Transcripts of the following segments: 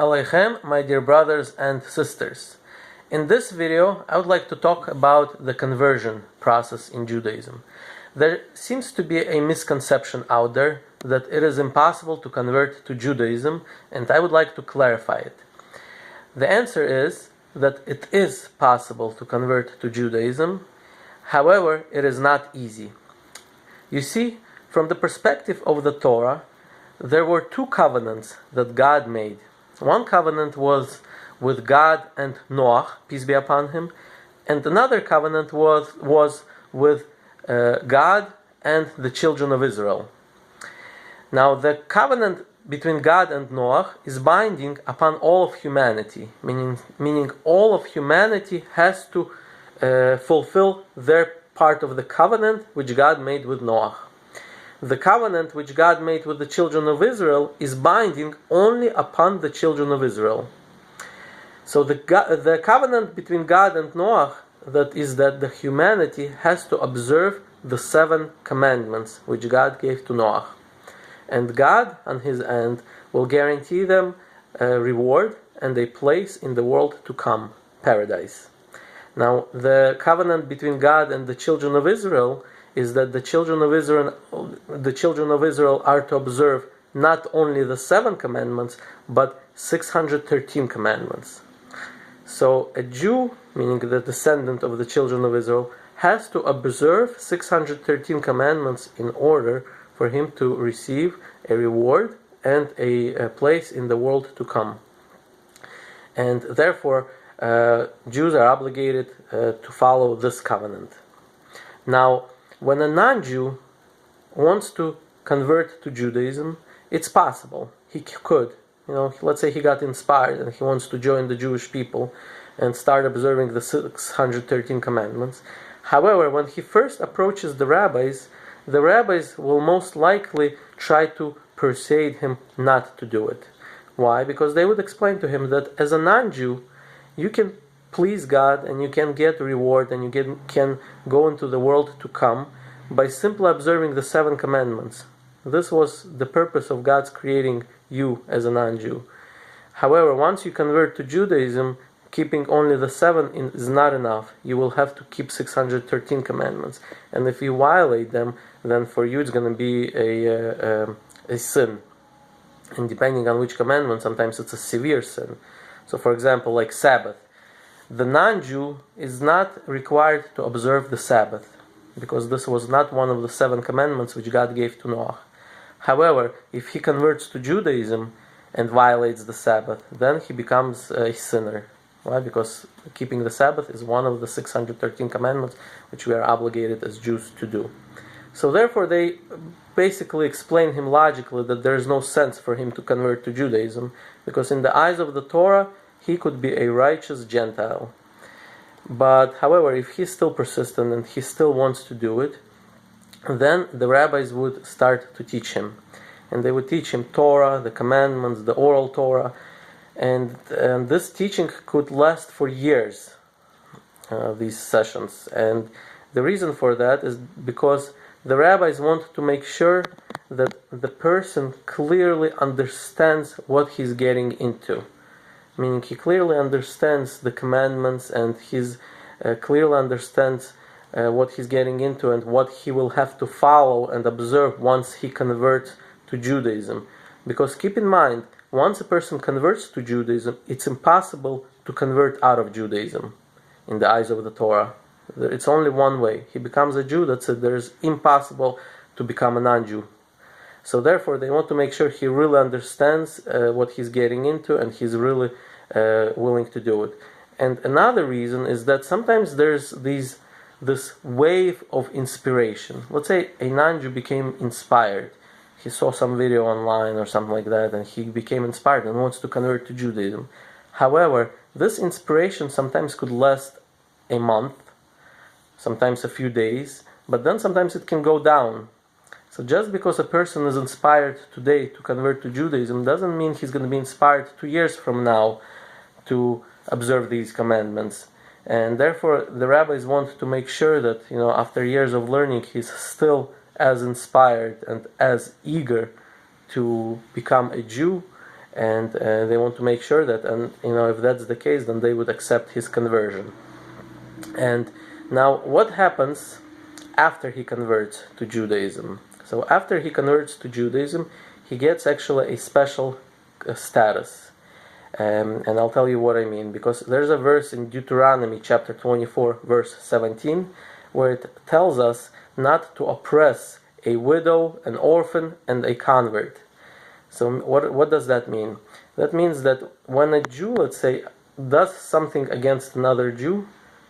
Aleichem, my dear brothers and sisters. In this video, I would like to talk about the conversion process in Judaism. There seems to be a misconception out there that it is impossible to convert to Judaism, and I would like to clarify it. The answer is that it is possible to convert to Judaism, however, it is not easy. You see, from the perspective of the Torah, there were two covenants that God made. One covenant was with God and Noah, peace be upon him, and another covenant was with God and the children of Israel. Now, the covenant between God and Noah is binding upon all of humanity, meaning all of humanity has to fulfill their part of the covenant which God made with Noah. The covenant which God made with the children of Israel is binding only upon the children of Israel. So the covenant between God and Noah, that is that the humanity has to observe the 7 commandments which God gave to Noah. And God, on his end, will guarantee them a reward and a place in the world to come, paradise. Now, the covenant between God and the children of Israel is that the children of Israel are to observe not only the 7 commandments, but 613 commandments. So a Jew, meaning the descendant of the children of Israel, has to observe 613 commandments in order for him to receive a reward and a place in the world to come. And therefore, Jews are obligated to follow this covenant. Now, when a non-Jew wants to convert to Judaism, it's possible. He could. Let's say he got inspired and he wants to join the Jewish people and start observing the 613 commandments. However, when he first approaches the rabbis will most likely try to persuade him not to do it. Why? Because they would explain to him that as a non-Jew, you can please God and you can get a reward and you can go into the world to come by simply observing the 7 commandments. This was the purpose of God's creating you as a non-Jew. However, once you convert to Judaism, keeping only the 7 is not enough. You will have to keep 613 commandments. And if you violate them, then for you it's going to be a sin. And depending on which commandment, sometimes it's a severe sin. So for example, like Sabbath. The non-Jew is not required to observe the Sabbath, because this was not one of the 7 commandments which God gave to Noah. However, if he converts to Judaism and violates the Sabbath, then he becomes a sinner. Why? Because keeping the Sabbath is one of the 613 commandments which we are obligated as Jews to do. So therefore they basically explain him logically that there is no sense for him to convert to Judaism, because in the eyes of the Torah, he could be a righteous Gentile. But however, if he's still persistent and he still wants to do it, then the rabbis would start to teach him. And they would teach him Torah, the commandments, the oral Torah. And this teaching could last for years, these sessions. And the reason for that is because the rabbis want to make sure that the person clearly understands what he's getting into. Meaning he clearly understands the commandments and he clearly understands what he's getting into and what he will have to follow and observe once he converts to Judaism. Because keep in mind, once a person converts to Judaism, it's impossible to convert out of Judaism in the eyes of the Torah. It's only one way. He becomes a Jew, that's it. There's impossible to become a non-Jew. So therefore, they want to make sure he really understands what he's getting into and he's really willing to do it. And another reason is that sometimes there's this wave of inspiration. Let's say a non-Jew became inspired. He saw some video online or something like that and he became inspired and wants to convert to Judaism. However, this inspiration sometimes could last a month, sometimes a few days, but then sometimes it can go down. So just because a person is inspired today to convert to Judaism doesn't mean he's going to be inspired 2 years from now to observe these commandments. And therefore the rabbis want to make sure that after years of learning he's still as inspired and as eager to become a Jew and they want to make sure that, and if that's the case, then they would accept his conversion. And now, what happens after he converts to Judaism? So after he converts to Judaism, he gets actually a special status. And I'll tell you what I mean, because there's a verse in Deuteronomy chapter 24, verse 17, where it tells us not to oppress a widow, an orphan, and a convert. So what does that mean? That means that when a Jew, let's say, does something against another Jew,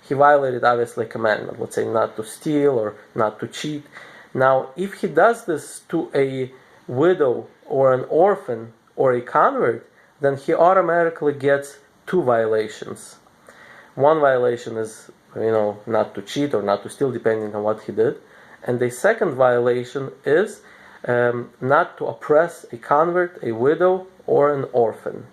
he violated obviously a commandment, let's say not to steal or not to cheat. Now, if he does this to a widow or an orphan or a convert, then he automatically gets two violations. One violation is, not to cheat or not to steal, depending on what he did. And the second violation is not to oppress a convert, a widow, or an orphan.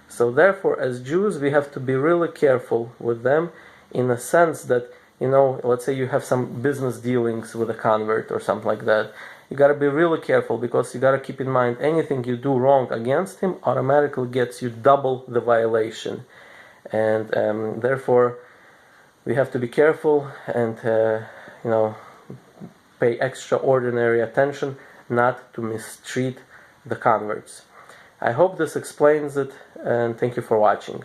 So therefore, as Jews, we have to be really careful with them, in a sense that, let's say you have some business dealings with a convert or something like that. You got to be really careful, because you got to keep in mind anything you do wrong against him automatically gets you double the violation. And therefore, we have to be careful and, pay extraordinary attention not to mistreat the converts. I hope this explains it, and thank you for watching.